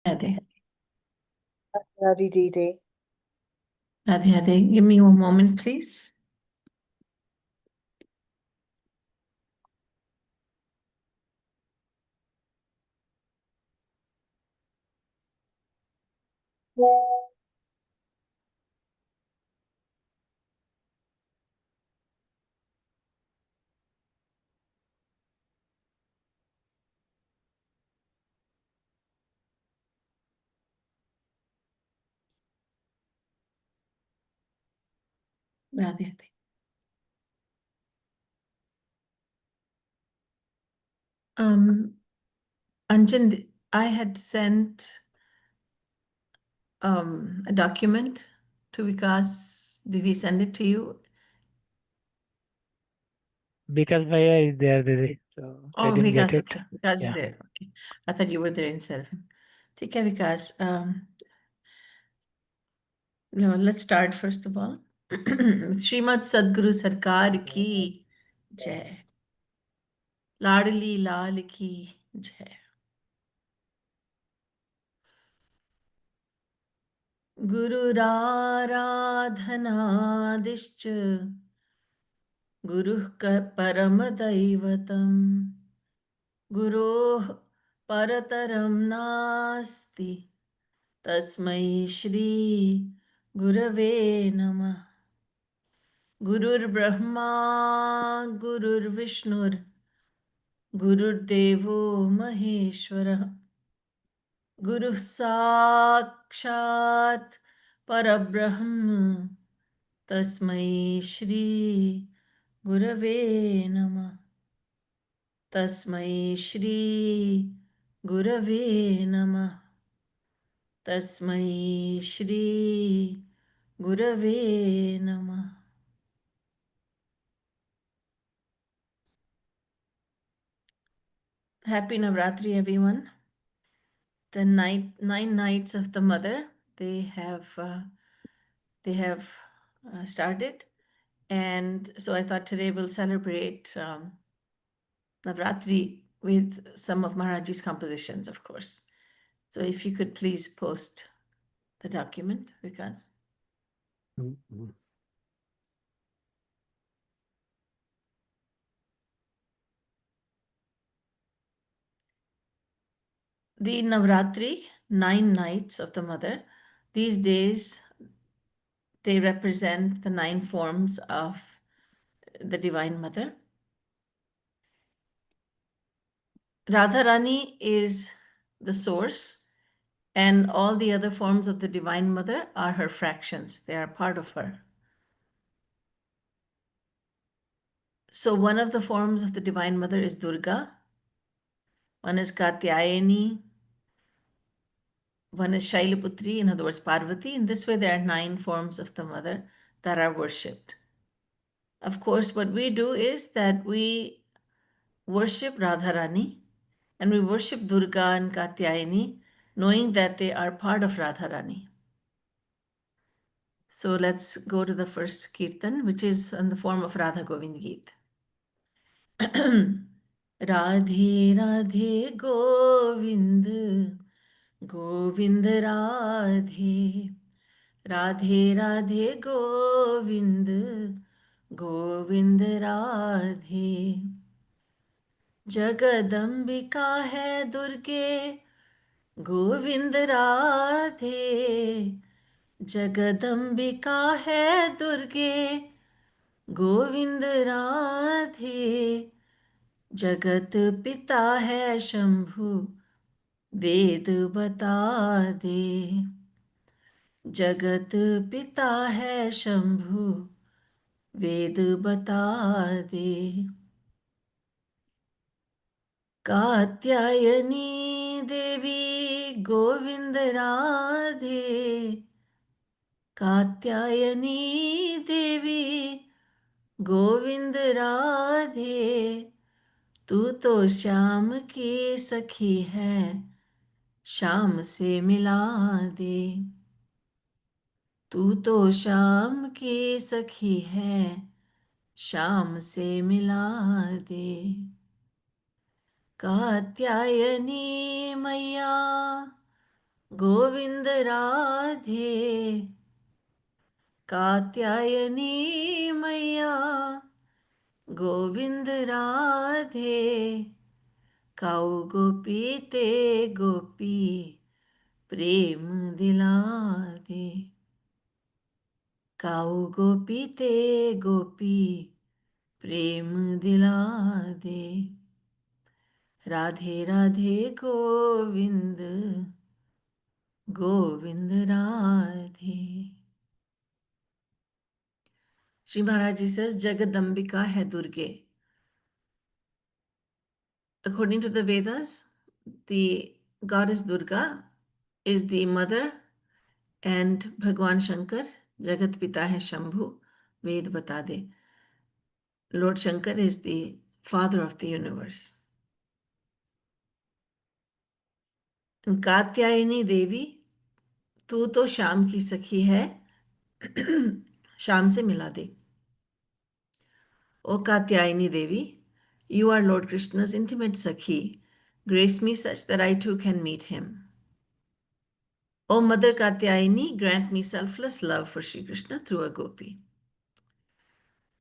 Radhe, Radhe Dede. Radhe, Radhe. Give me one moment, please. Radhe, Radhe. Um, Anjan, I had sent a document to Vikas. Did he send it to you? Because Bhaiya is there, Didi, so I Oh, didn't get Vikas, it. okay. Vikas is Yeah. there. Okay. I thought you were there instead of him. Take care, Vikas. No, let's start first of all. Srimad Sadguru Sarkar ki jai. लाडली लाल की जय. गुरुराराधनादिश्च गुरुः परमदैवतम् गुरोः परतरं नास्ति तस्मै श्री गुरवे नमः. गुरुर्ब्रह्मा गुरुर्विष्णुर् गुरुर्देवो महेश्वरः गुरुः साक्षात् परब्रह्म तस्मै श्री गुरवे नमः. तस्मै श्री गुरवे नमः. तस्मै श्री गुरवे नमः. Happy Navratri, everyone. The nine nights of the mother, they have started, and so I thought today we'll celebrate Navratri with some of Maharaji's compositions, of course. So if you could please post the document, because Mhm. the Navratri, 9 nights of the mother, these days they represent the 9 forms of the Divine Mother. Radharani is the source, and all the other forms of the Divine Mother are her fractions. They are part of her. So one of the forms of the Divine Mother is Durga, one is Katyayani, one is Shailaputri, in other words, Parvati. In this way, there are 9 forms of the Mother that are worshipped. Of course, what we do is that we worship Radharani and we worship Durga and Katyayani, knowing that they are part of Radharani. So let's go to the first Kirtan, which is in the form of Radha Govind Geet. Radhe Radhe Govind Govind Radhe Radhe Radhe Govind Govind Radhe Jagdambika है दुर्गे गोविंद राधे जगदम्बिका है दुर्गे गोविंद राधे जगत पिता है शंभु वेद बता दे जगत पिता है शंभु वेद बता दे कात्यायनी देवी गोविंद राधे कात्यायनी देवी गोविंद राधे तू तो श्याम की सखी है श्याम से मिला दे तू तो श्याम की सखी है श्याम से मिला दे कात्यायनी मैया गोविंद राधे कात्यायनी मैया गोविंद राधे काऊ गोपी ते गोपी प्रेम दिला दे काऊ गोपी ते गोपी प्रेम दिला दे Radhe Radhe Govind Govind Radhe Sri Maharaj Ji says Jagadambika hai Durge. According to the Vedas, the goddess Durga is the mother and Bhagwan Shankar, Jagat Pita hai Shambhu, Ved bata de. Lord Shankar is the father of the universe. And Katyayani Devi, तू तो शाम की सखी है शाम से मिला दे O Katyayani Devi, you are Lord Krishna's intimate Sakhi. Grace me such that I too can meet him. O Mother Katyayani, grant me selfless love for Sri Krishna through a gopi.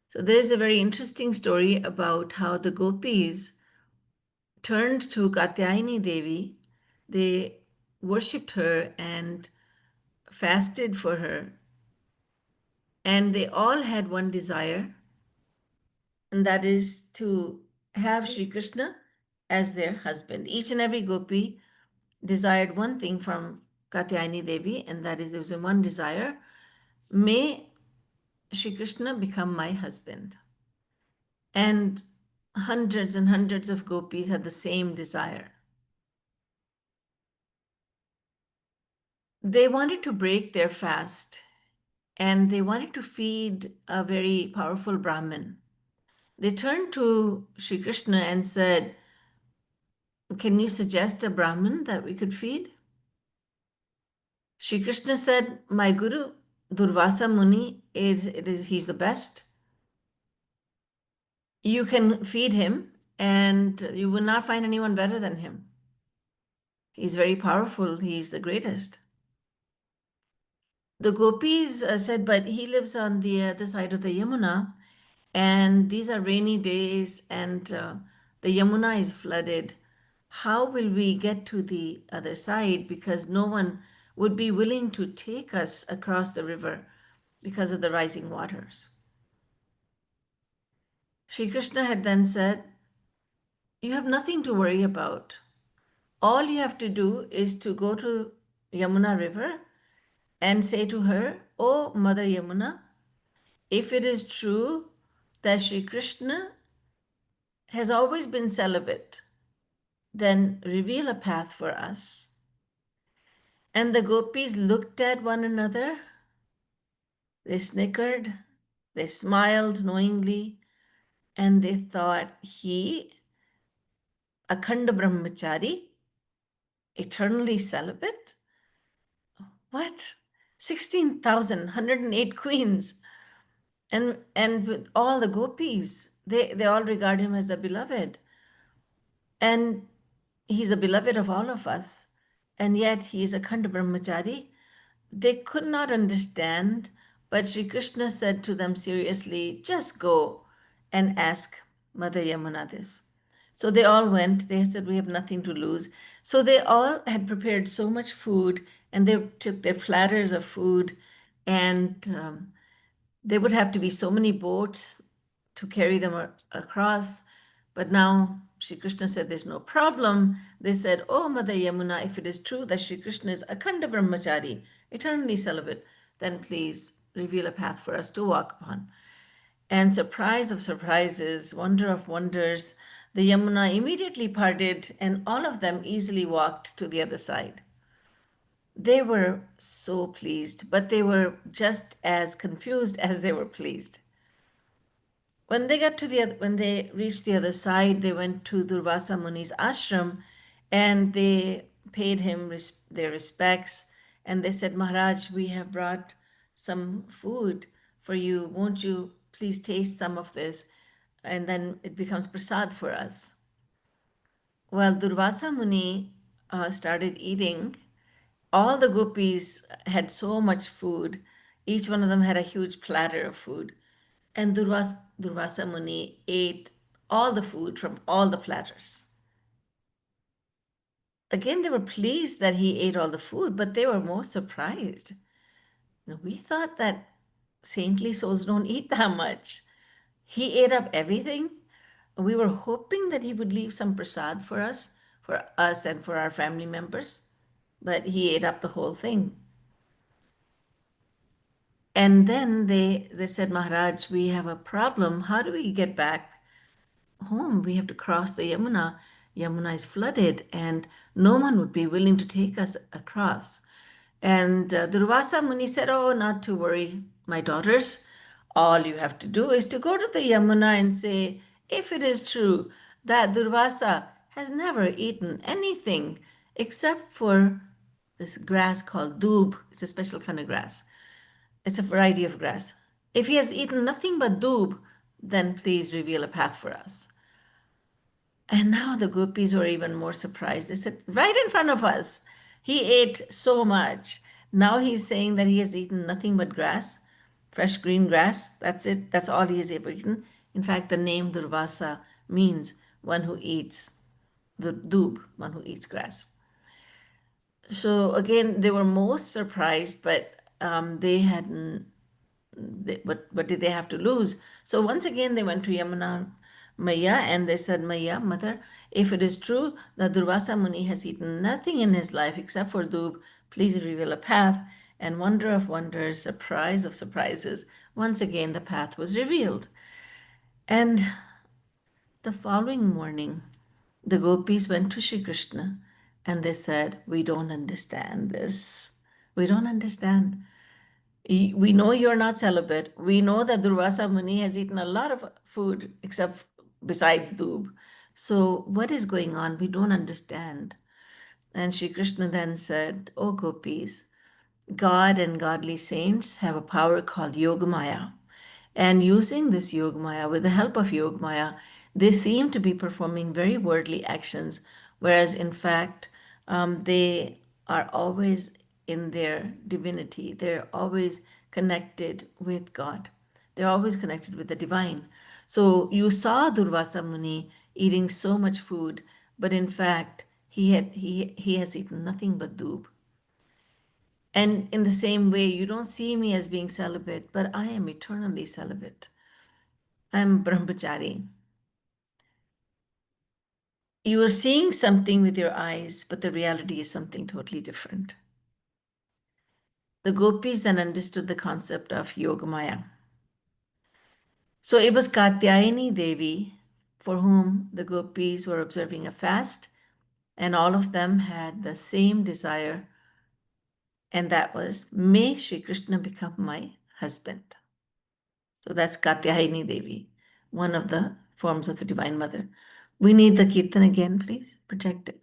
So there is a very interesting story about how the gopis turned to Katyayani Devi. They worshipped her and fasted for her. And they all had one desire, and that is to have Sri Krishna as their husband. Each and every gopi desired one thing from Katyayani Devi, and that is there was one desire: may Sri Krishna become my husband. And hundreds of gopis had the same desire. They wanted to break their fast and they wanted to feed a very powerful Brahmin. They turned to Sri Krishna and said, can you suggest a Brahmin that we could feed? Shri Krishna said, my Guru, Durvasa Muni, he's the best. You can feed him and you will not find anyone better than him. He's very powerful. He's the greatest. The gopis said, but he lives on the other side of the Yamuna, and these are rainy days, and the Yamuna is flooded. How will we get to the other side? Because no one would be willing to take us across the river because of the rising waters. Sri Krishna had then said, you have nothing to worry about. All you have to do is to go to Yamuna river and say to her, "O Mother Yamuna, if it is true that Sri Krishna has always been celibate, then reveal a path for us." And the gopis looked at one another, they snickered, they smiled knowingly, and they thought, he, Akhanda Brahmachari, eternally celibate? What? 16,000, queens. And with all the gopis, they all regard him as the beloved. And he's the beloved of all of us. And yet he is Akhanda Brahmachari. They could not understand, but Sri Krishna said to them seriously, just go and ask Mother Yamuna this. So they all went. They said, we have nothing to lose. So they all had prepared so much food, and they took their platters of food, and there would have to be so many boats to carry them across. But now Sri Krishna said, there's no problem. They said, oh, Mother Yamuna, if it is true that Sri Krishna is Akhanda Brahmachari, eternally celibate, then please reveal a path for us to walk upon. And surprise of surprises, wonder of wonders, the Yamuna immediately parted and all of them easily walked to the other side. They were so pleased, but they were just as confused as they were pleased. When they reached the other side, they went to Durvasa Muni's ashram, and they paid him their respects. And they said, Maharaj, we have brought some food for you. Won't you please taste some of this? And then it becomes prasad for us. Well, Durvasa Muni started eating, all the gopis had so much food. Each one of them had a huge platter of food. And Durvasa Muni ate all the food from all the platters. Again, they were pleased that he ate all the food, but they were more surprised. We thought that saintly souls don't eat that much. He ate up everything. We were hoping that he would leave some prasad for us and for our family members, but he ate up the whole thing. And then they said, Maharaj, we have a problem. How do we get back home? We have to cross the Yamuna. Yamuna is flooded, and no one would be willing to take us across. And Durvasa Muni said, oh, not to worry, my daughters. All you have to do is to go to the Yamuna and say, if it is true that Durvasa has never eaten anything except for this grass called doob, it's a special kind of grass. It's a variety of grass. If he has eaten nothing but doob, then please reveal a path for us. And now the gopis were even more surprised. They said, right in front of us, he ate so much. Now he's saying that he has eaten nothing but grass, fresh green grass. That's it. That's all he has ever eaten. In fact, the name Durvasa means one who eats the doob, one who eats grass. So again, they were most surprised, but they hadn't what did they have to lose? So once again, they went to Yamuna Maya and they said, Maya, mother, if it is true that Durvasa Muni has eaten nothing in his life except for doob, please reveal a path. And wonder of wonders, surprise of surprises, once again the path was revealed. And the following morning, the gopis went to Sri Krishna and they said, we don't understand this. We don't understand. We know you're not celibate. We know that Durvasa Muni has eaten a lot of food except besides doob. So what is going on? We don't understand. And Sri Krishna then said, oh gopis, God and godly saints have a power called Yogamaya. And using this Yogamaya, with the help of Yogamaya, they seem to be performing very worldly actions, whereas in fact, they are always in their divinity. They're always connected with God. They're always connected with the divine. So you saw Durvasa Muni eating so much food, but in fact, he has eaten nothing but doob. And in the same way, you don't see me as being celibate, but I am eternally celibate. I'm brahmachari. You are seeing something with your eyes, but the reality is something totally different. The gopis then understood the concept of Yogamaya. So it was Katyayani Devi for whom the gopis were observing a fast, and all of them had the same desire, and that was, may Sri Krishna become my husband. So that's Katyayani Devi, one of the forms of the Divine Mother. We need the Kirtan again, please. Project it.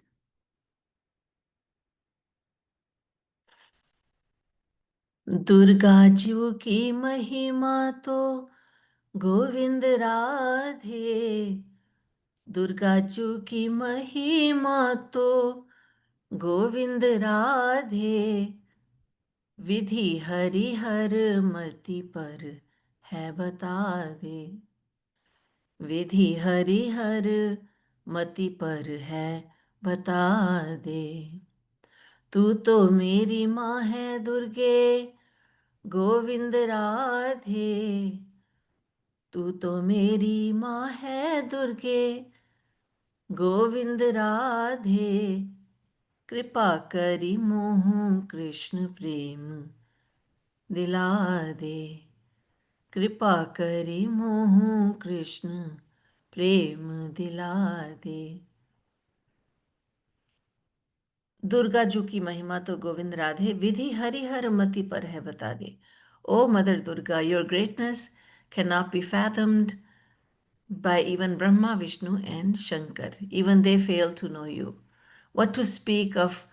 Durga ji की महिमा तो गोविंद राधे, दुर्गा जी की महिमा तो गोविंद राधे, विधि हरि हर मति पर है बता दे, विधि हरि हर मति पर है बता दे, तू तो मेरी माँ है दुर्गे गोविंद राधे, तू तो मेरी माँ है दुर्गे गोविंद राधे, कृपा करी मोह कृष्ण प्रेम दिला दे, कृपा करी मोह कृष्ण प्रेम दिला दे. दुर्गा जी की महिमा तो गोविंद राधे, विधि हरि हर मति पर है बता दे. O Mother Durga, your greatness cannot be fathomed by even Brahma, Vishnu, and Shankar. Even they fail to know you. What to speak of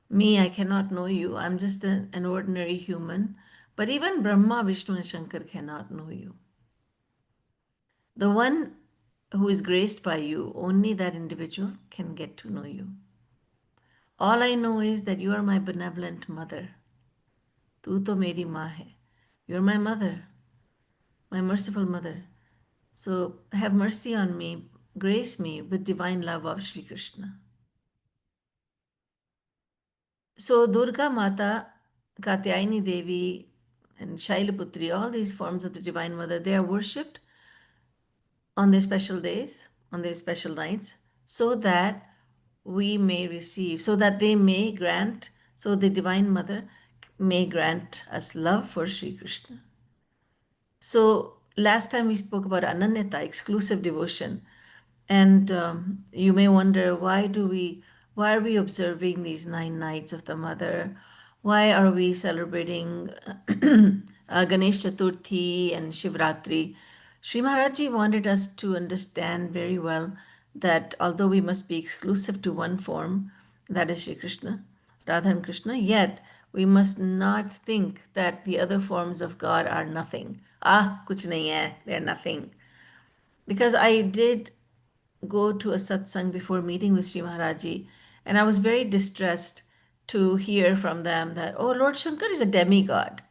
me? I cannot know you. I'm just an ordinary human. But even Brahma, Vishnu, and Shankar cannot know you. The one who is graced by you, only that individual can get to know you. All I know is that you are my benevolent mother. Tu to meri maa hai. You're my mother, my merciful mother. So have mercy on me, grace me with divine love of Sri Krishna. So Durga Mata, Katyayani Devi, and Shailaputri, all these forms of the Divine Mother, they are worshipped on their special days, on their special nights, so that we may receive, so that they may grant, so the Divine Mother may grant us love for Sri Krishna. So last time we spoke about Ananyata, exclusive devotion. And you may wonder, why are we observing these 9 nights of the Mother? Why are we celebrating Ganesh Chaturthi and Shivratri? Sri Maharaj wanted us to understand very well that although we must be exclusive to one form, that is Sri Krishna, Radha and Krishna, yet we must not think that the other forms of God are nothing. Ah, kuch nahi hai, they're nothing. Because I did go to a satsang before meeting with Sri Maharaji, and I was very distressed to hear from them that, oh, Lord Shankar is a demigod.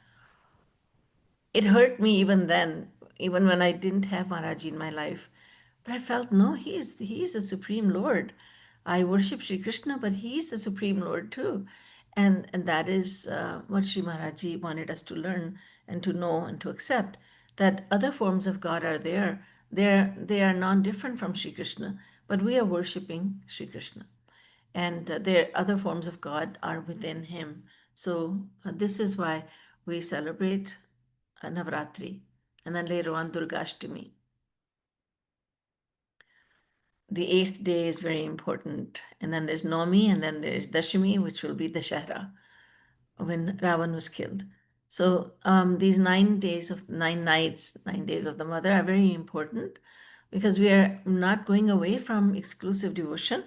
It hurt me even then, even when I didn't have Maharaji in my life. But I felt, no, he is the Supreme Lord. I worship Sri Krishna, but he is the Supreme Lord too. And that is what Sri Maharaji wanted us to learn and to know and to accept, that other forms of God are there. They are non-different from Sri Krishna, but we are worshiping Sri Krishna. And their other forms of God are within him. So this is why we celebrate Navratri, and then later on Durgashtami. The 8th day is very important, and then there's Nomi, and then there's Dashami, which will be Dashera, when Ravan was killed. So these 9 days of 9 nights, 9 days of the Mother are very important because we are not going away from exclusive devotion.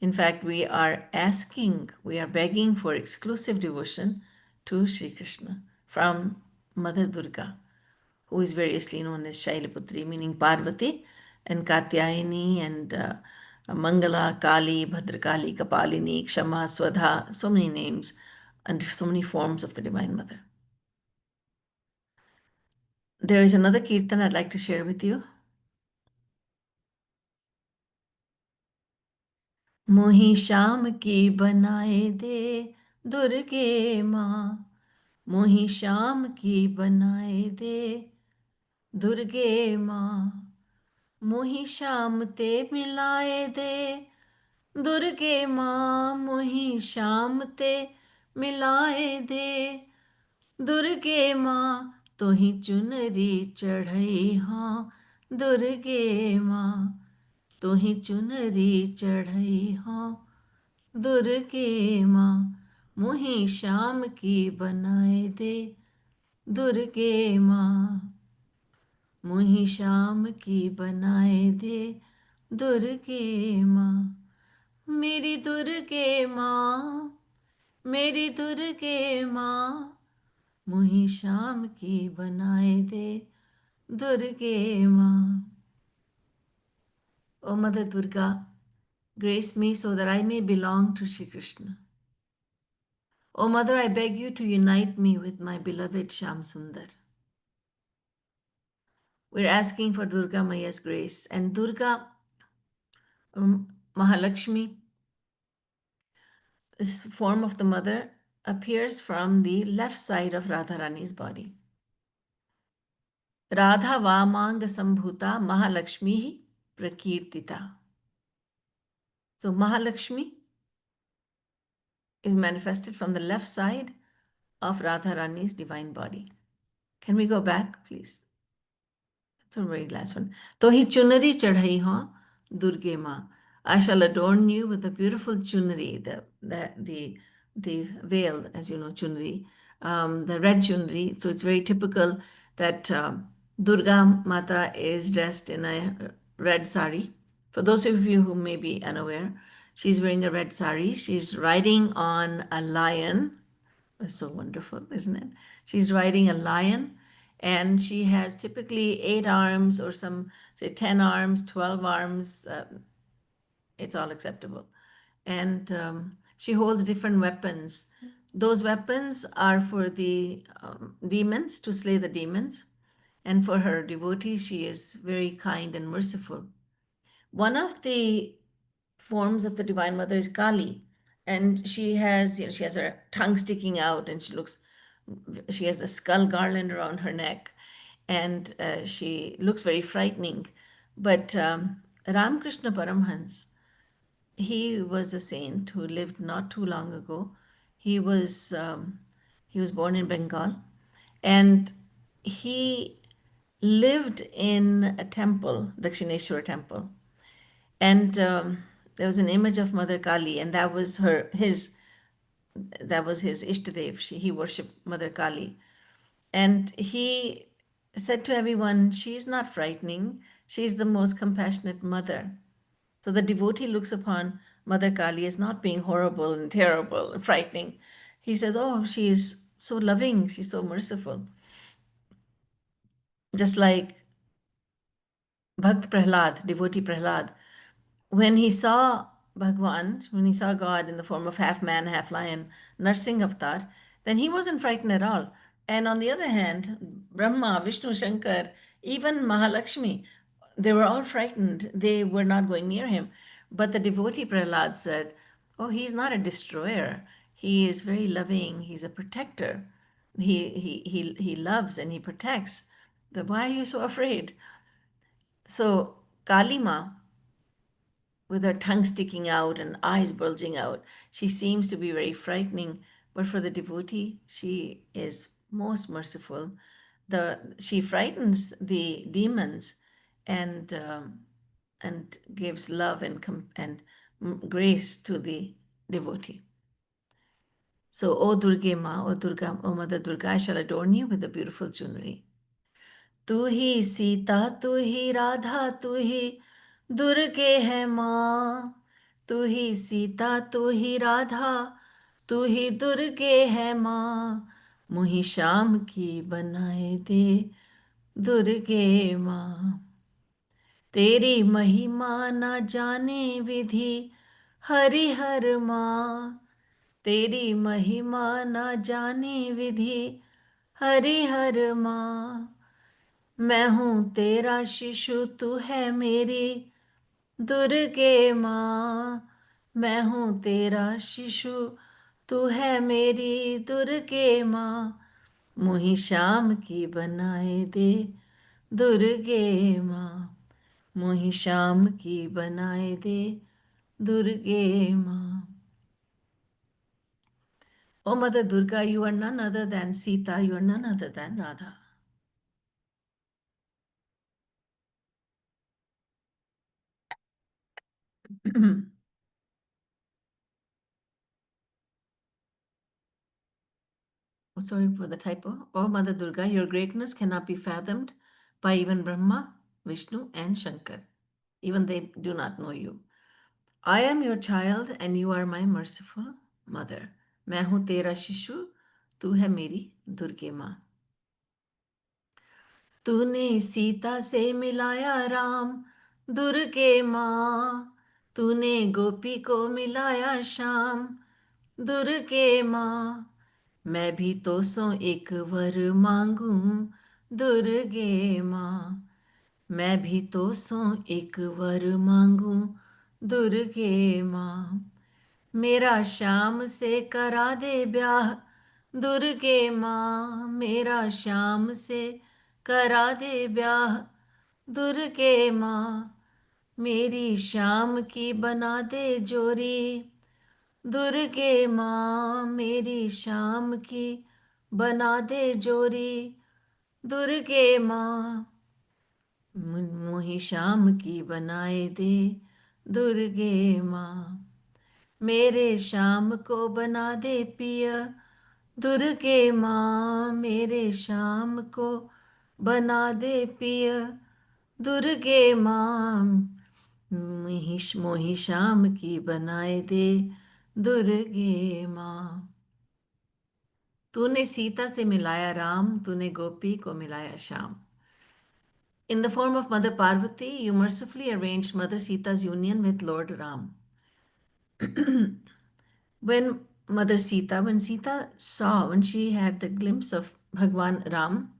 In fact, we are begging for exclusive devotion to Sri Krishna from Mother Durga, who is variously known as Shailaputri, meaning Parvati, and Katyayani, and Mangala, Kali, Bhadrakali, Kapalini, Kshama, Swadha, so many names and so many forms of the Divine Mother. There is another kirtan I'd like to share with you. मोहि श्याम की बनाए दे दुर्गे माँ, मोहि श्याम की बनाए दे दुर्गे माँ, मोहि श्याम ते मिलाए दे दुर्गे माँ, मोहि श्याम ते मिलाए दे दुर्गे माँ, तोहि चुनरी चढ़ई हाँ दुर्गे माँ, तोहि चुनरी चढ़ई हाँ दुर्गे माँ, मोहि श्याम की बनाए दे दुर्गे माँ, मोहि श्याम की बनाए दे दुर्गे माँ, मेरी दुर्गे माँ, मेरी दुर्गे माँ, मोहि श्याम की बनाए दे दुर्गे माँ. O Mother Durga, grace me so that I may belong to Sri Krishna. O Mother, I beg you to unite me with my beloved Shyam Sundar. We're asking for Durga Maya's grace, and Durga Mahalakshmi, this form of the mother, appears from the left side of Radharani's body. Radha Vamanga Sambhuta Mahalakshmi Prakirtita. So Mahalakshmi is manifested from the left side of Radharani's divine body. Can we go back, please? That's the very last one. Tohi chunari chadhai ho Durge Ma. I shall adorn you with a beautiful chunari, the veil, as you know, chunari, the red chunari. So it's very typical that Durga Mata is dressed in a red sari. For those of you who may be unaware, she's wearing a red sari. She's riding on a lion. It's so wonderful, isn't it? She's riding a lion, and she has typically 8 arms, or some say 10 arms, 12 arms. It's all acceptable. And She holds different weapons. Those weapons are for the demons, to slay the demons. And for her devotees, she is very kind and merciful. One of the forms of the Divine Mother is Kali, and she has her tongue sticking out, and she has a skull garland around her neck, and she looks very frightening. But Ramakrishna Paramhans, he was a saint who lived not too long ago. He was um, he was born in Bengal, and he lived in a temple, Dakshineshwar temple, and there was an image of Mother Kali, and that was his Ishtadev. He worshipped Mother Kali, and he said to everyone, "She's not frightening. She's the most compassionate mother." So the devotee looks upon Mother Kali as not being horrible and terrible and frightening. He said, "Oh, she is so loving. She's so merciful." Just like Bhakt Prahlad, devotee Prahlad, when he saw Bhagwan, when he saw God in the form of half man, half lion, Narsingh avatar, then he wasn't frightened at all. And on the other hand, Brahma, Vishnu, Shankar, even Mahalakshmi, they were all frightened. They were not going near him. But the devotee Prahlad said, "Oh, he's not a destroyer. He is very loving. He's a protector. He loves and he protects. Then why are you so afraid?" So Kalima, with her tongue sticking out and eyes bulging out. She seems to be very frightening, but for the devotee, she is most merciful. She frightens the demons and gives love and grace to the devotee. So, O Durga Ma, O Durga, O Mother Durga, I shall adorn you with a beautiful jewelry. तू ही सीता, तू ही राधा, तू ही दुर्गे है माँ। तू ही सीता, तू ही राधा, तू ही दुर्गे है माँ। मुही शाम की बनाए दे दुर्गे माँ। तेरी महिमा न जाने विधि हरिहर माँ। तेरी महिमा न जाने विधि हरिहर माँ। मैं हूँ तेरा शिशु, तू है मेरी दुर्गे माँ। मैं हूँ तेरा शिशु, तू है मेरी दुर्गे माँ। मुही शाम की बनाए दे दुर्गे माँ। मुही शाम की बनाए दे दुर्गे माँ। O Mother Durga, you are none other than Sita, you are none other than Radha. Oh, sorry for the typo. Oh, Mother Durga, your greatness cannot be fathomed by even Brahma, Vishnu, and Shankar. Even they do not know you. I am your child and you are my merciful mother. मैं हूँ तेरा शिशु, तू है मेरी दुर्गे माँ। तूने सीता से मिलाया राम, दुर्गे माँ। तूने गोपी को मिलाया श्याम, दुर्गे माँ। मैं भी तो सो एक वर मांगू, दुर्गे माँ। मैं भी तो सो एक वर मांगू, दुर्गे माँ। मेरा श्याम से करा दे ब्याह, दुर्गे माँ। मेरा श्याम से करा दे ब्याह, दुर्गे माँ। मेरी श्याम की बना दे जोरी, दुर्गे माँ। मेरी शाम की बना दे जोरी, दुर्गे माँ। मुही शाम की बनाए दे दुर्गे माँ। मेरे शाम को बना दे पिया, दुर्गे माँ। मेरे शाम को बना दे पिया, दुर्गे माँ। मोही शाम की बनाए दे दुर्गे माँ। तूने सीता से मिलाया राम, तूने गोपी को मिलाया Shyam. In the form of Mother Parvati, you mercifully arranged Mother Sita's union with Lord Ram. When when Sita saw, when she had the glimpse of Bhagwan Ram,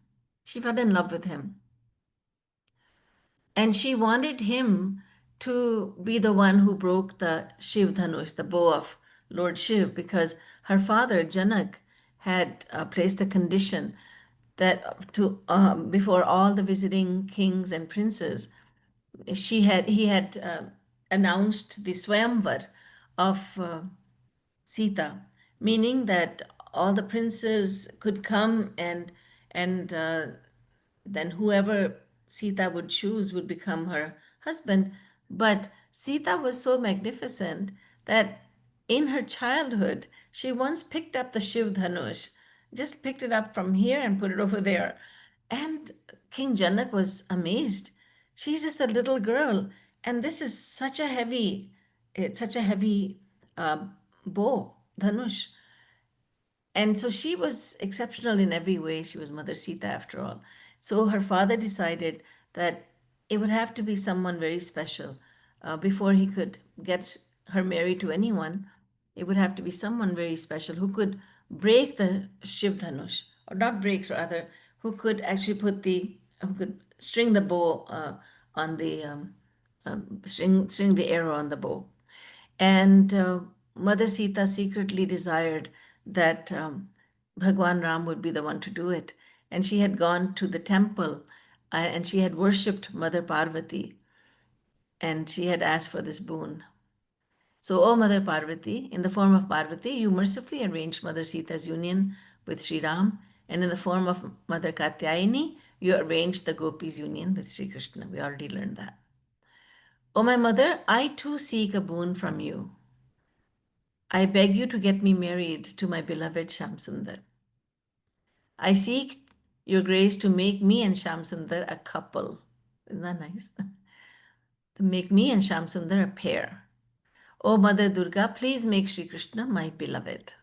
she fell in love with him. And she wanted him to be the one who broke the Shiv Dhanush, the bow of Lord Shiv, because her father, Janak, had placed a condition that before all the visiting kings and princes, he had announced the Swayamvar of Sita, meaning that all the princes could come and then whoever Sita would choose would become her husband. But Sita was so magnificent that in her childhood she once picked up the Shiv Dhanush, just picked it up from here and put it over there. And King Janak was amazed. She's just a little girl, and this is such a heavy uh, bow, Dhanush. And so she was exceptional in every way. She was Mother Sita after all. So her father decided that it would have to be someone very special before he could get her married to anyone. It would have to be someone very special who could break the Shiv Dhanush, or not break, rather, who could actually who could string the bow on the, string the arrow on the bow. And Mother Sita secretly desired that Bhagwan Ram would be the one to do it. And she had gone to the temple and she had worshipped Mother Parvati and she had asked for this boon. So, O Mother Parvati, in the form of Parvati, you mercifully arranged Mother Sita's union with Sri Ram, and in the form of Mother Katyayani, you arranged the gopis' union with Sri Krishna. We already learned that. O my mother, I too seek a boon from you. I beg you to get me married to my beloved Shamsundar. I seek your grace to make me and Shamsundar a couple. Isn't that nice? To make me and Shamsundar a pair. O Mother Durga, please make Sri Krishna my beloved.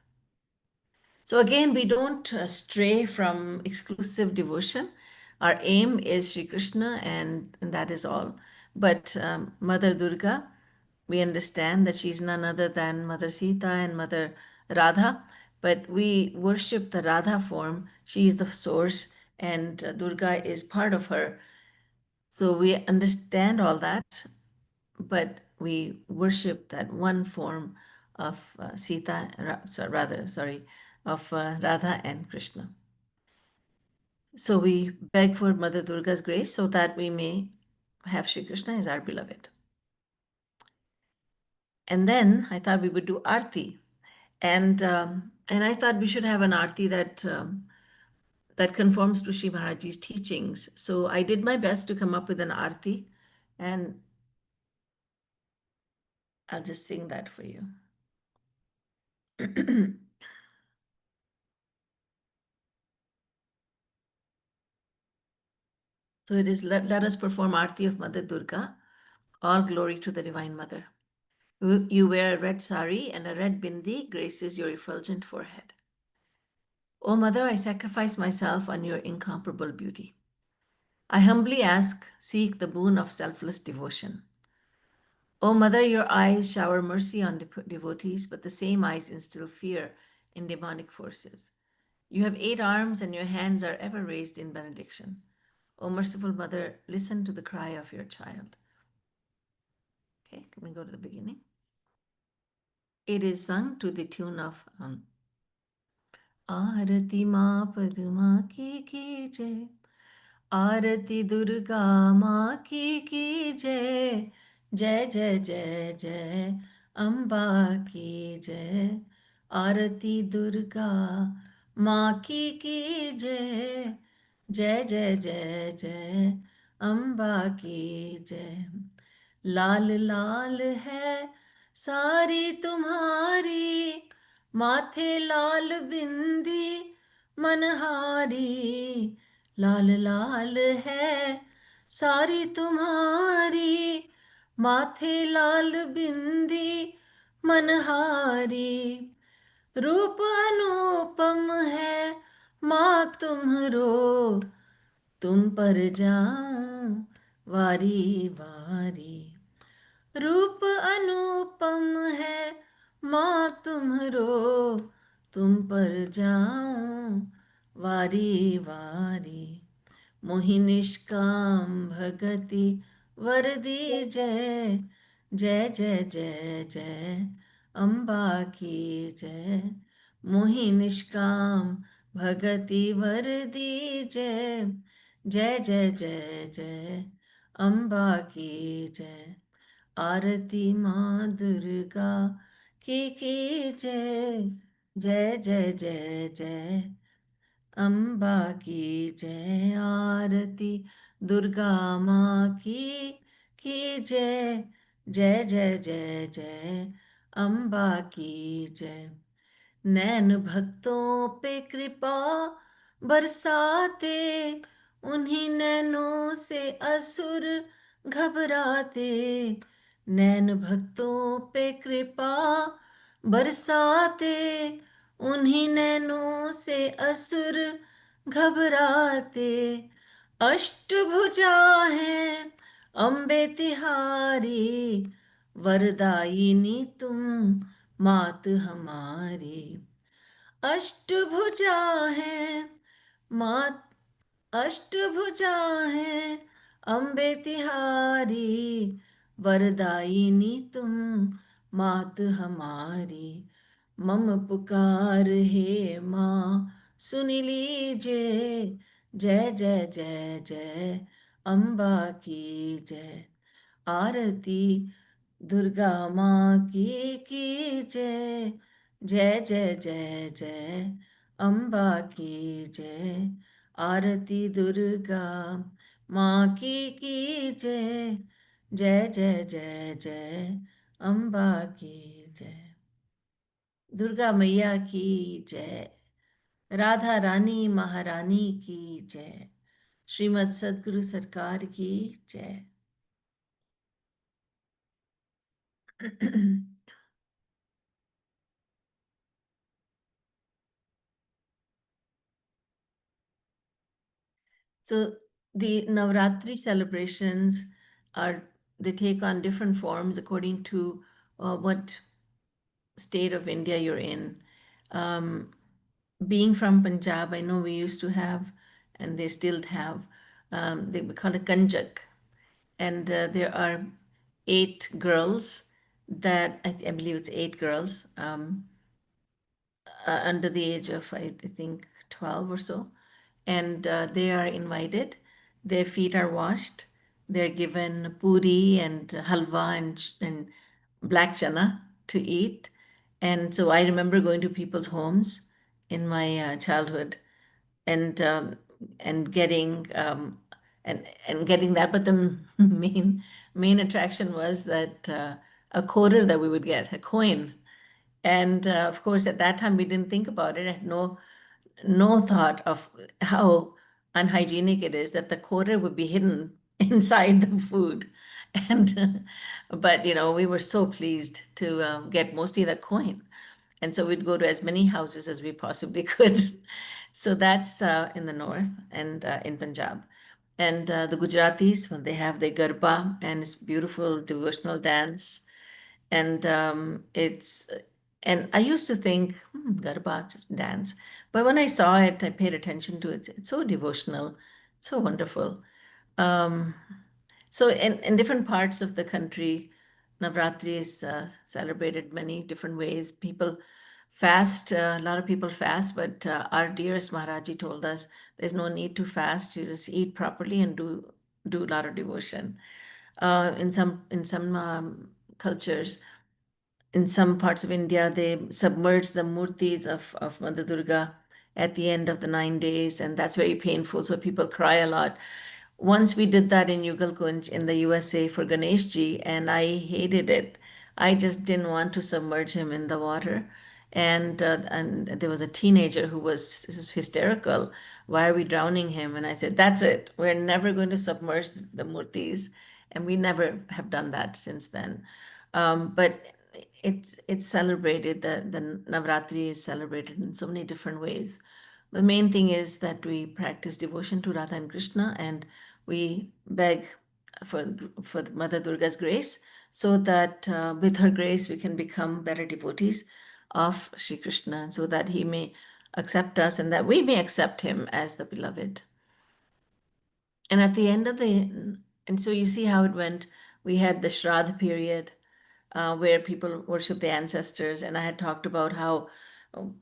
So again, we don't stray from exclusive devotion. Our aim is Sri Krishna, and that is all. But Mother Durga, we understand that she's none other than Mother Sita and Mother Radha, but we worship the Radha form. She is the source, and Durga is part of her. So we understand all that, but we worship that one form of of Radha and Krishna. So we beg for Mother Durga's grace so that we may have Shri Krishna as our beloved. And then I thought we would do Aarti. And I thought we should have an Aarti that conforms to Sri Maharajji's teachings. So I did my best to come up with an Aarti, and I'll just sing that for you. So it is, let us perform Aarti of Mother Durga. All glory to the Divine Mother. You wear a red sari and a red bindi graces your effulgent forehead. O Mother, I sacrifice myself on your incomparable beauty. I humbly seek the boon of selfless devotion. O Mother, your eyes shower mercy on devotees, but the same eyes instill fear in demonic forces. You have 8 arms and your hands are ever raised in benediction. O merciful Mother, listen to the cry of your child. Okay, can we go to the beginning? It is sung to the tune of Aarati Ma Padma ki jai. आरती दुर्गा माँ की जय जय जय जय जय अम्बा की जय आरती दुर्गा माँ की जय जय जय जय जय अम्बा की जय लाल लाल है सारी तुम्हारी माथे लाल बिंदी मनहारी लाल लाल है सारी तुम्हारी माथे लाल बिंदी मनहारी रूप अनुपम है माँ तुम्हरो तुम पर जाऊं वारी वारी रूप अनुपम है माँ तुम्हरो तुम पर जाऊं वारी वारी, मोहि निष्काम भगति वर दीजय, जय जय जय जय अम्बा की जय, मोहि निष्काम भगति वर दीजय, जय जय जय जय अम्बा की जय, आरती माँ दुर्गा की जय, जय जय जय जय अम्बा की जय, आरती दुर्गा माँ की जय, जय जय जय जय अम्बा की जय, नैन भक्तों पे कृपा बरसाते, उन्हीं नैनों से असुर घबराते, नैन भक्तों पे कृपा बरसाते, उन्हीं नैनों से असुर घबराते, अष्टभुजा है अम्बे तिहारी, वरदायिनी तुम मात हमारी, अष्टभुजा है मात, अष्टभुजा है अम्बे तिहारी, वरदायिनी तुम मात हमारी, मम पुकार हे माँ सुन लीजिए, जय जय जय जय अम्बा की जय, आरती दुर्गा माँ की जय, जय जय जय जय अम्बा की जय, आरती दुर्गा माँ की जय, जय जय जय जय अम्बा की जय, दुर्गा मैया की जय, राधा रानी महारानी की जय, श्रीमद् सद्गुरु सरकार की जय। So the Navratri celebrations are, they take on different forms according to what state of India you're in. Being from Punjab, I know we used to have, and they still have, they call it Kanjak. And there are 8 girls that, I believe it's 8 girls, under the age of, I think, 12 or so. And they are invited. Their feet are washed. They're given puri and halwa and black chana to eat. And so I remember going to people's homes in my childhood and getting and getting that. But the main attraction was that a quarter that we would get, a coin. And of course, at that time, we didn't think about it. I had no thought of how unhygienic it is that the quarter would be hidden inside the food. And but we were so pleased to get mostly the coin, and so we'd go to as many houses as we possibly could. So that's in the north and in Punjab. And the Gujaratis, when they have their garba, and it's beautiful devotional dance, and and I used to think, Garba, just dance. But when I saw it, I paid attention to it. It's so devotional, so wonderful. Um, so in different parts of the country, Navratri is celebrated many different ways. People fast, a lot of people fast, but our dearest Maharaji told us there's no need to fast. You just eat properly and do a lot of devotion. In some cultures, in some parts of India, they submerge the murtis of Mother Durga at the end of the 9 days, and that's very painful. So people cry a lot. Once we did that in Yugal Kunj in the USA for Ganeshji, and I hated it. I just didn't want to submerge him in the water. And there was a teenager who was hysterical. Why are we drowning him? And I said, that's it. We're never going to submerge the murtis. And we never have done that since then. But it's celebrated, the Navratri is celebrated in so many different ways. The main thing is that we practice devotion to Radha and Krishna, and we beg for Mother Durga's grace so that with her grace we can become better devotees of Sri Krishna, so that he may accept us and that we may accept him as the beloved. And at the end of and so you see how it went. We had the Shraddha period, where people worship the ancestors. And I had talked about how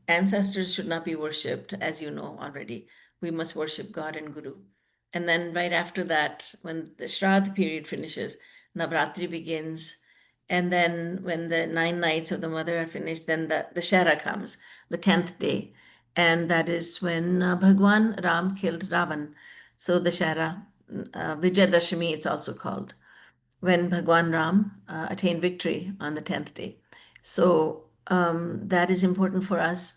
ancestors should not be worshipped, as you know already. We must worship God and Guru. And then right after that, when the Shraddha period finishes, Navratri begins. And then when the 9 nights of the mother are finished, then the Shara comes, the 10th day. And that is when Bhagwan Ram killed Ravan. So the Shara, Vijayadashami, it's also called, when Bhagwan Ram attained victory on the 10th day. So that is important for us.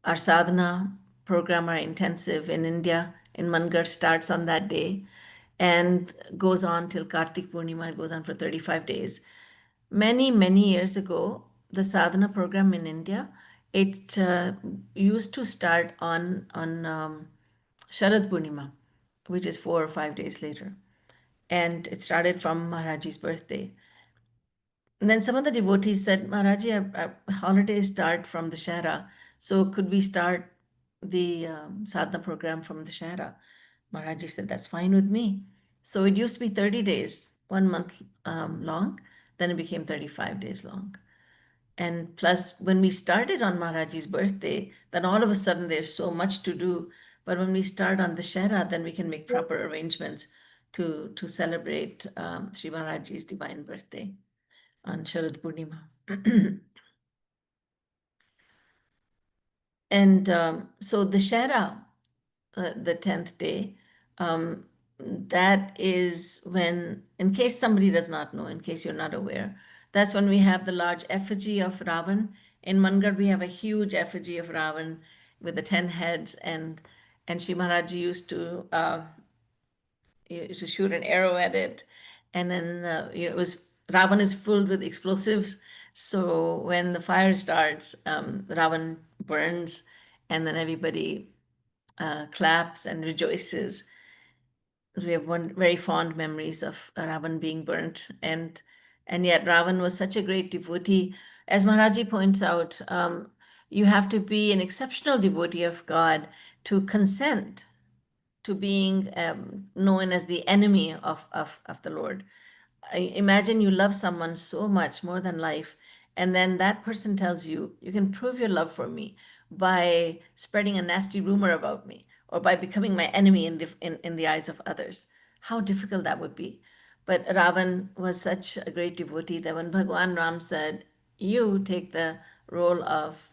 Our sadhana program, our intensive in India, in Mangar, starts on that day and goes on till Kartik Purnima. It goes on for 35 days. Many, many years ago, the sadhana program in India, it used to start on Sharad Purnima, which is 4 or 5 days later. And it started from Maharaji's birthday. And then some of the devotees said, Maharaji, our holidays start from the Shara. So could we start the sadhana program from the Shara? Maharaji said, that's fine with me. So it used to be 30 days, 1 month long. Then it became 35 days long. And plus, when we started on Maharaji's birthday, then all of a sudden there's so much to do. But when we start on the Shara, then we can make proper arrangements to celebrate Sri Maharaji's divine birthday on Sharad Purnima. And so the Shara, the 10th day, that is when, in case somebody does not know, in case you're not aware, that's when we have the large effigy of Ravan. In Mangar, we have a huge effigy of Ravan with the 10 heads, and Sri Maharaj used to shoot an arrow at it. And then, it was, Ravan is filled with explosives. So when the fire starts, Ravan burns, and then everybody claps and rejoices. We have one very fond memories of Ravan being burnt, and yet Ravan was such a great devotee. As Maharaji points out, you have to be an exceptional devotee of God to consent to being known as the enemy of the Lord. Imagine you love someone so much more than life, and then that person tells you, you can prove your love for me by spreading a nasty rumor about me or by becoming my enemy in the eyes of others. How difficult that would be. But Ravan was such a great devotee that when Bhagwan Ram said, you take a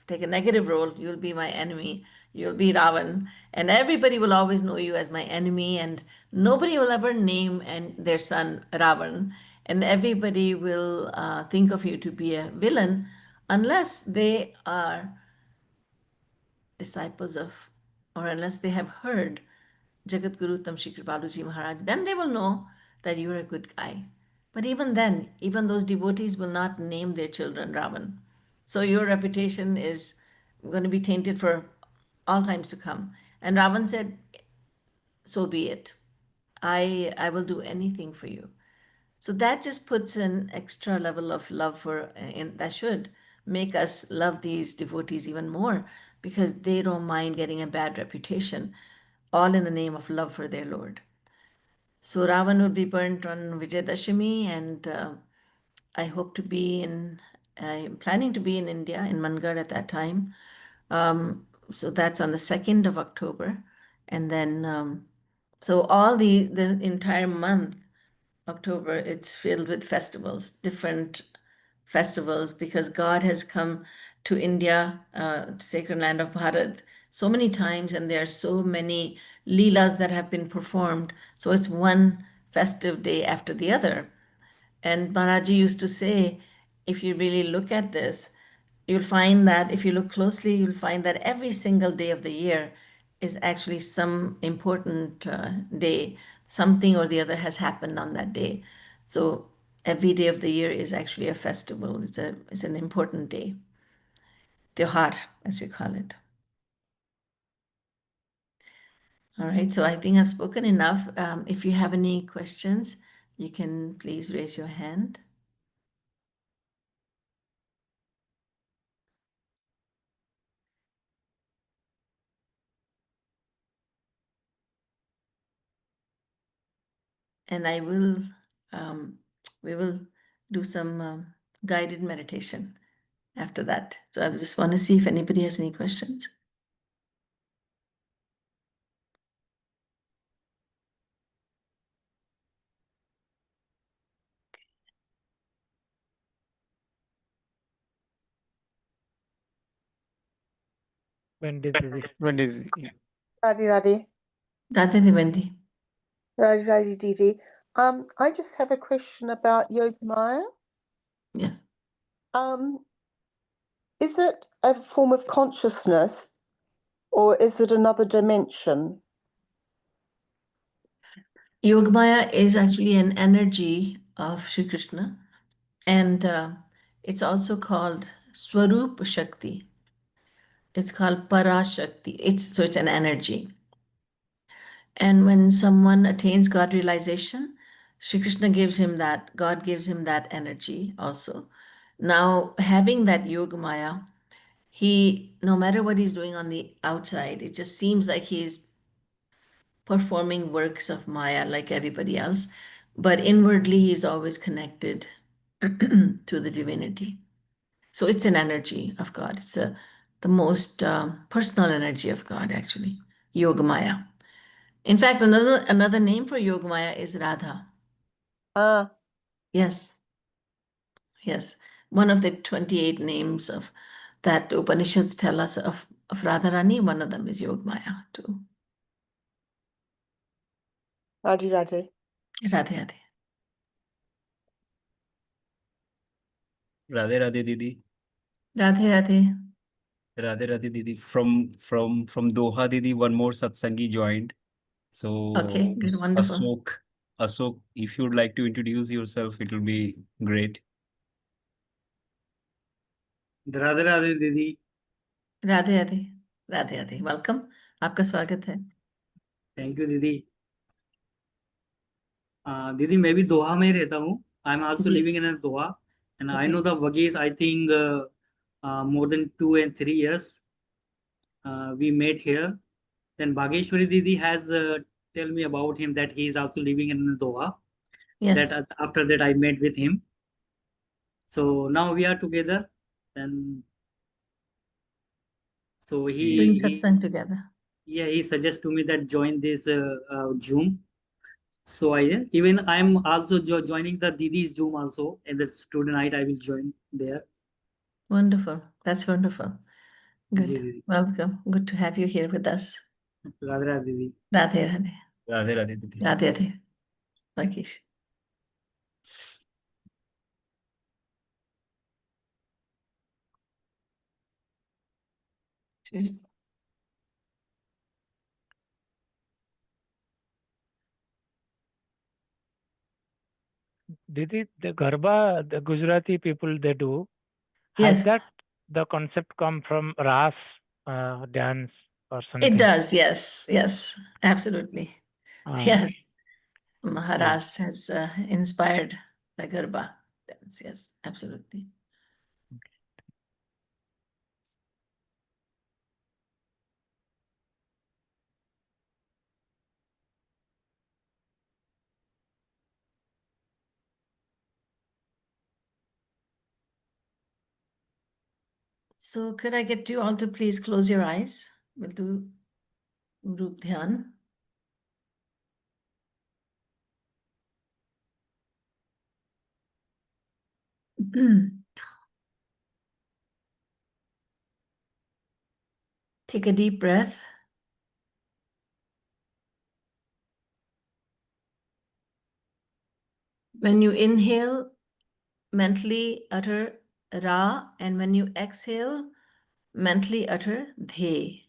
negative role, you'll be my enemy, you'll be Ravan, and everybody will always know you as my enemy, and nobody will ever name their son Ravan, and everybody will think of you to be a villain unless they are disciples of, or unless they have heard Jagat Guru Tam Shri Kripaluji Maharaj, then they will know that you are a good guy. But even then, even those devotees will not name their children Ravan. So your reputation is going to be tainted for all times to come. And Ravan said, so be it. I will do anything for you. So that just puts an extra level of love that should make us love these devotees even more, because they don't mind getting a bad reputation, all in the name of love for their Lord. So Ravan will be burnt on Vijayadashami, and I hope to be I'm planning to be in India, in Mangar at that time. So that's on the 2nd of October. And then, so all the entire month, October, it's filled with festivals, different festivals, because God has come to India, sacred land of Bharat, so many times, and there are so many leelas that have been performed. So it's one festive day after the other. And Maharaji used to say, if you really look at this, you'll find that if you look closely, you'll find that every single day of the year is actually some important day. Something or the other has happened on that day. So every day of the year is actually a festival. It's an important day. Tyohar, as we call it. All right, so I think I've spoken enough. If you have any questions, you can please raise your hand. and we will do some guided meditation after that. So I just want to see if anybody has any questions. Wendy Didi. Wendy Didi, yeah. Radhi, Radhe Wendy. Radhi Didi. I just have a question about Yoga Maya. Yes. Is it a form of consciousness or is it another dimension? Yogamaya is actually an energy of Sri Krishna, and it's also called Swarup Shakti. It's called Parashakti. So it's an energy. And when someone attains God realization, Sri Krishna gives him that, God gives him that energy also. Now, having that Yogamaya, no matter what he's doing on the outside, it just seems like he's performing works of Maya like everybody else, but inwardly he's always connected to the divinity. So it's an energy of God. It's the most personal energy of God, actually, Yogamaya. In fact, another name for Yogamaya is Radha. Ah, Yes, yes. One of the 28 names of that Upanishads tell us of Radharani, one of them is Yogamaya too. Radhi. Radhe Radhe. Radhe Radhe Didi. Radhe Radhe. Radhe Radhe Didi. From Doha Didi, one more satsangi joined. So Okay, good, wonderful. Asok, if you'd like to introduce yourself, it will be great. Radhe Radhe दीदी. Radhe Radhe. Radhe Radhe. Welcome. आपका स्वागत है. Thank you दीदी. दीदी मैं भी दोहा में ही रहता हूँ. आई एम आल्सो जी. Living in Doha and I Okay. Know the वगीज. I think more than 2 and 3 years we met here. Then Bhageshwari Didi has tell me about him that he is also living in Doha. Yes. That after that I met with him. So now we are together. And so Doing he satsang together. yeah, he suggests to me that join this Zoom. So I'm also joining the Didi's Zoom also, and the student night I will join there. Wonderful. That's wonderful. जी Good. Didi. Welcome. Good to have you here with us. Radhe Radhe दीदी. Radhe Radhe. Radhe Radhe Didi. Radhe Radhe. Rakesh. Didi, the Garba, the Gujarati people, they do. Yes. Has that the concept come from Ras dance or something? It does. Yes. Yes. Absolutely. Yes. Maharaj has inspired the Garba dance. Yes. Absolutely. So could I get you all to please close your eyes? We'll do Rup Dhyan. Take a deep breath. When you inhale, mentally utter Ra, and when you exhale, mentally utter The.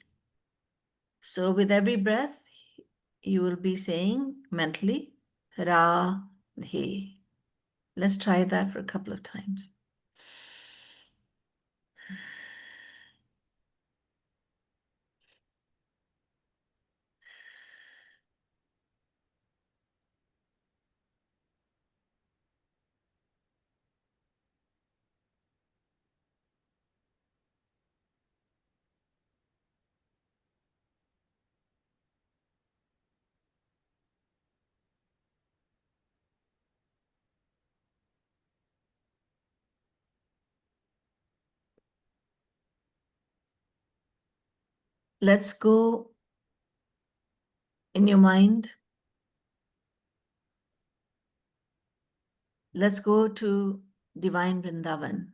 So with every breath, you will be saying mentally Ra, The. Let's try that for a couple of times. Let's go in your mind. Let's go to divine Vrindavan.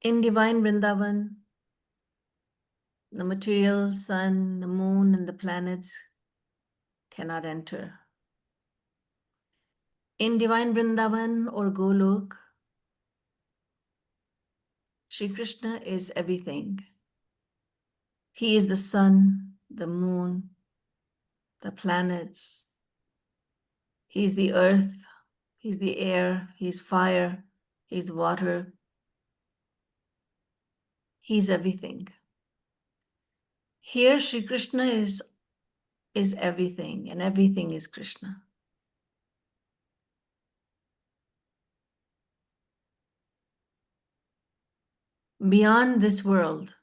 In divine Vrindavan, the material sun, the moon, and the planets cannot enter. In divine Vrindavan or Golok, Shri Krishna is everything. He is the sun, the moon, the planets. He is the earth, he's the air, he's fire, he's water. He's everything. Here, Shri Krishna is everything, and everything is Krishna. Beyond this world,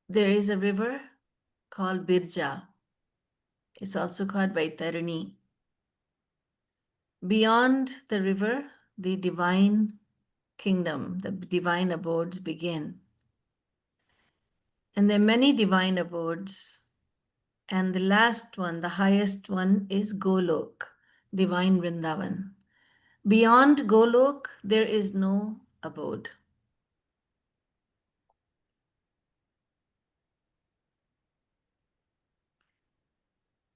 there is a river called Birja. It's also called Vaitarani. Beyond the river, the divine kingdom, the divine abodes begin. And there are many divine abodes. And the last one, the highest one, is Golok, divine Vrindavan. Beyond Golok, there is no abode.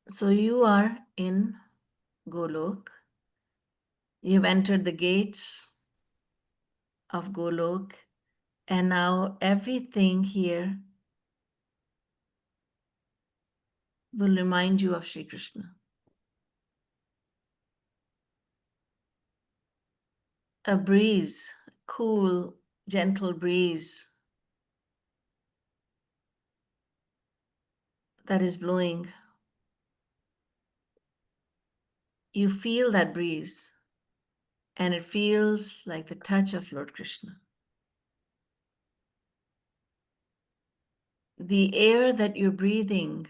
So you are in Golok. You've entered the gates of Golok, and now everything here will remind you of Sri Krishna. A breeze, cool, gentle breeze that is blowing. You feel that breeze, and it feels like the touch of Lord Krishna. The air that you're breathing,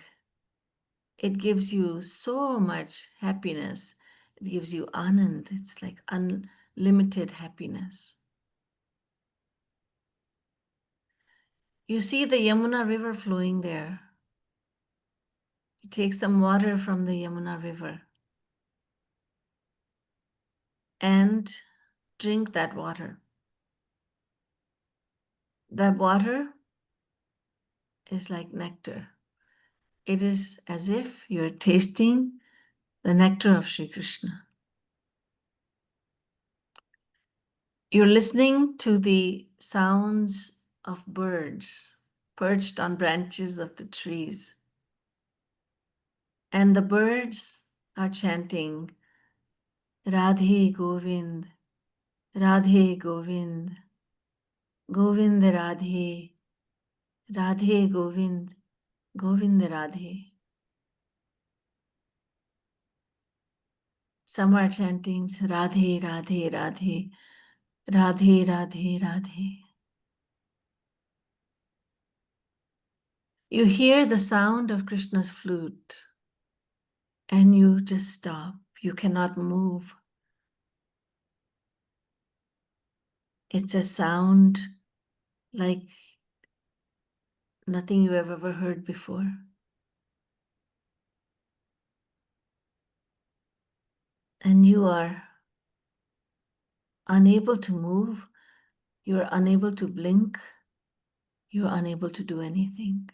it gives you so much happiness. It gives you anand. It's like unlimited happiness. You see the Yamuna River flowing there. You take some water from the Yamuna River and drink that water. That water is like nectar. It is as if you're tasting the nectar of Sri Krishna. You're listening to the sounds of birds perched on branches of the trees. And the birds are chanting, Radhe Govind, Radhe Govind, Govind Radhe, Radhe Govind, Govind Radhe. Some are chanting Radhe, Radhe, Radhe, Radhe, Radhe, Radhe. You hear the sound of Krishna's flute and you just stop. You cannot move. It's a sound like nothing you have ever heard before. And you are unable to move. You are unable to blink. You are unable to do anything.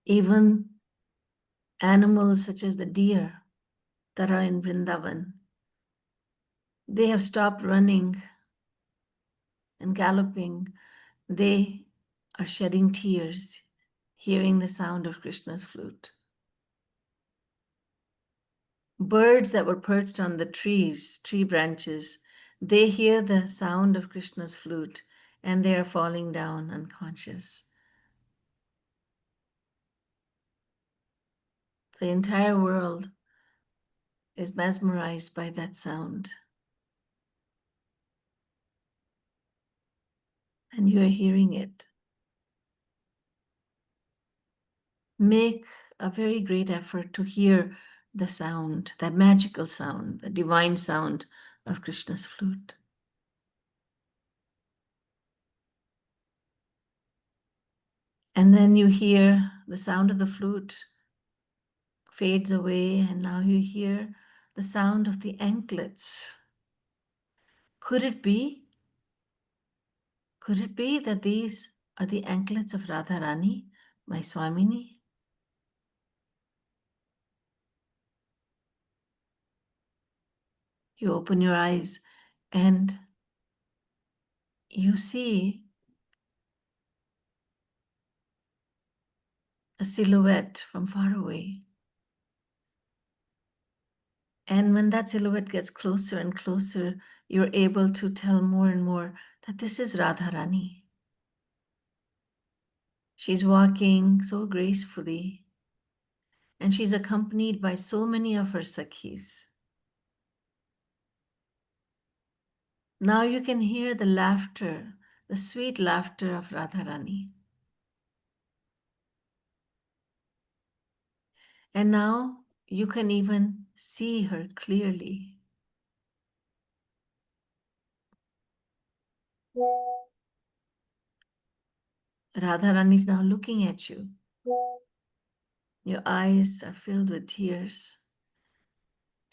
Even animals such as the deer that are in Vrindavan, they have stopped running and galloping. They are shedding tears, hearing the sound of Krishna's flute. Birds that were perched on the trees, tree branches, they hear the sound of Krishna's flute and they are falling down unconscious. The entire world is mesmerized by that sound. And you are hearing it. Make a very great effort to hear the sound, that magical sound, the divine sound of Krishna's flute. And then you hear the sound of the flute fades away, and now you hear the sound of the anklets. Could it be? Could it be that these are the anklets of Radharani, my Swamini? You open your eyes and you see a silhouette from far away. And when that silhouette gets closer and closer, you're able to tell more and more that this is Radharani. She's walking so gracefully, and she's accompanied by so many of her sakhis. Now you can hear the laughter, the sweet laughter of Radharani. And now you can even see her clearly. Radharani is now looking at you. Your eyes are filled with tears,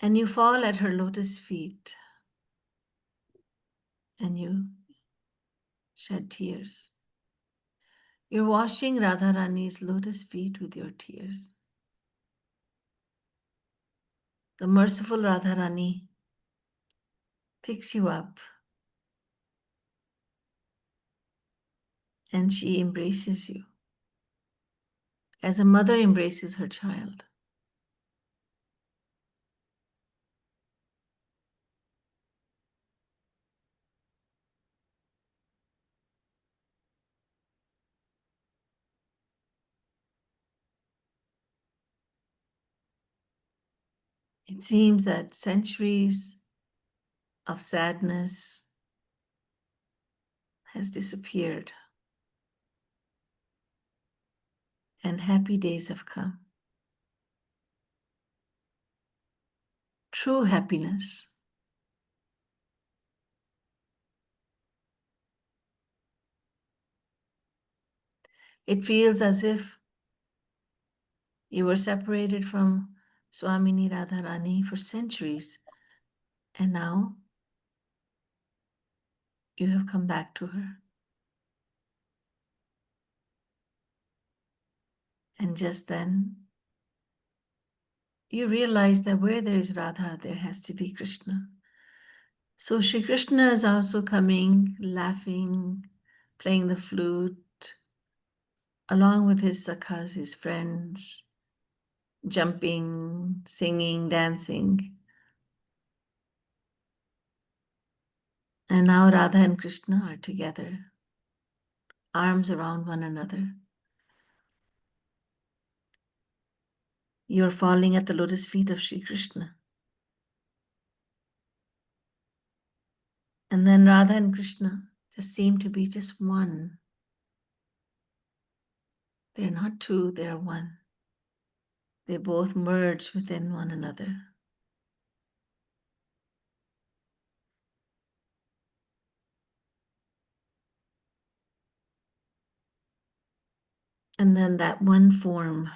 and you fall at her lotus feet, and you shed tears. You're washing Radharani's lotus feet with your tears. The merciful Radharani picks you up, and she embraces you as a mother embraces her child. It seems that centuries of sadness has disappeared, and happy days have come. True happiness. It feels as if you were separated from Swamini Radharani for centuries, and now you have come back to her. And just then, you realize that where there is Radha, there has to be Krishna. So Shri Krishna is also coming, laughing, playing the flute, along with his sakhas, his friends, jumping, singing, dancing. And now Radha and Krishna are together, arms around one another. You're falling at the lotus feet of Shri Krishna. And then Radha and Krishna just seem to be just one. They're not two, they're one. They both merge within one another. And then that one form,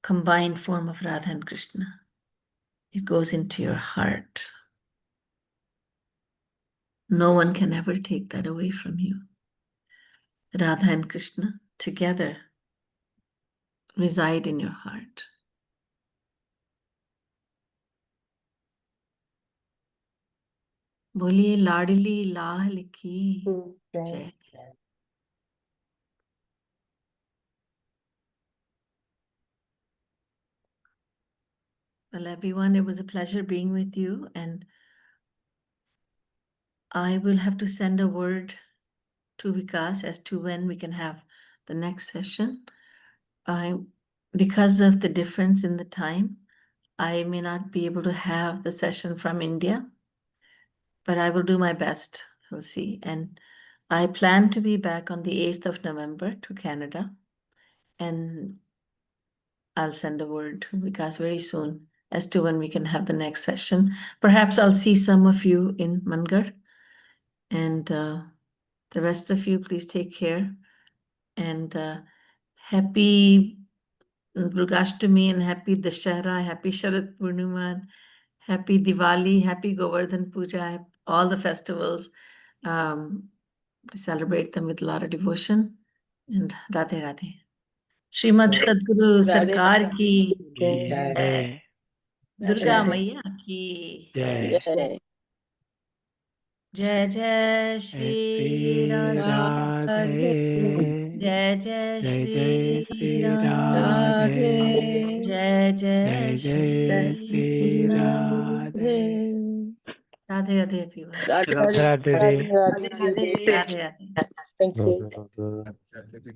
combined form of Radha and Krishna, it goes into your heart. No one can ever take that away from you. Radha and Krishna together reside in your heart. बोलिए लाडली लाल की जय. Well, everyone, it was a pleasure being with you, and I will have to send a word to Vikas as to when we can have the next session. Because of the difference in the time, I may not be able to have the session from India, but I will do my best. We'll see. And I plan to be back on the 8th of November to Canada. And I'll send a word to Vikas very soon as to when we can have the next session. Perhaps I'll see some of you in Mangar. And the rest of you, please take care. And happy Durgashtami and happy Dashera, happy Sharad Purnima, happy Diwali, happy Govardhan Puja, all the festivals. We celebrate them with a lot of devotion. And Radhe Radhe. Srimad Sadguru Radhe Sarkar ki Jai. Jai. Durga Maiya ki Jai. Jai Jai Shri Shri Radhe. Radhe. Jai Jai Jai Shri Jai Shri Radhe. Radhe. Jai Jai Jai Jai Shri Shri Radhe. Radhe. Radhe Radhe everyone. Radhe Radhe Radhe. Radhe. Radhe Radhe. Thank you. Radhe Radhe.